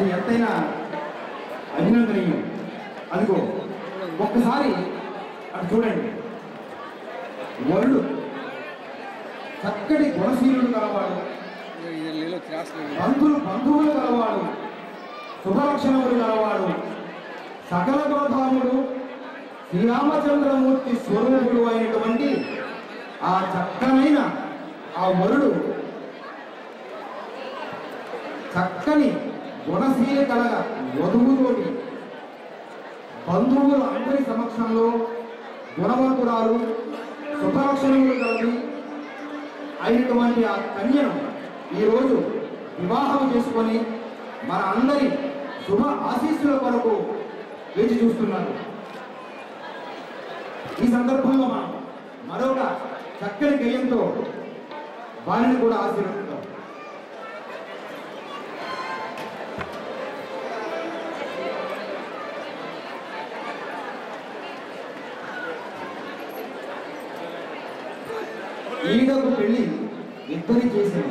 అది ఎంతైనా అభినందనీయం. అదిగో ఒక్కసారి అటు చూడండి. వరుడు చక్కటి గుణశీలుడు కలవాడు, బంధువులు కలవాడు, శుభలక్షణములు కలవాడు, సకల గోధాముడు, శ్రీరామచంద్రమూర్తి స్వరూపుడు అయినటువంటి ఆ చక్కనైన ఆ వరుడు చక్కని గుణశీల కలగ వధువుతోటి బంధువులు అందరి సమక్షంలో గుణవంతురాలు శుభలక్షణములు కలిగి అయినటువంటి ఆ కన్యను ఈరోజు వివాహం చేసుకొని మన అందరి శుభ ఆశీస్సుల కొరకు వేచి చూస్తున్నారు. ఈ సందర్భంలో మనం మరొక చక్కని గేయంతో వారిని కూడా ఆశీర్వదిస్తాం. ఈడకు పెళ్లి ఇద్దరి చేసిన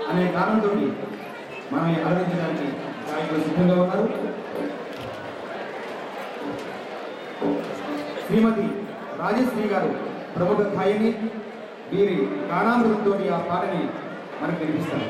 అనే కారణంతో మనం ఆలోచించడానికి గాయకులు సిద్ధంగా ఉన్నారు. శ్రీమతి రాజశ్రీ గారు ప్రముఖ గాయని, వీరి గానామృతంతో ఆ పాటని మనకు వినిపిస్తారు.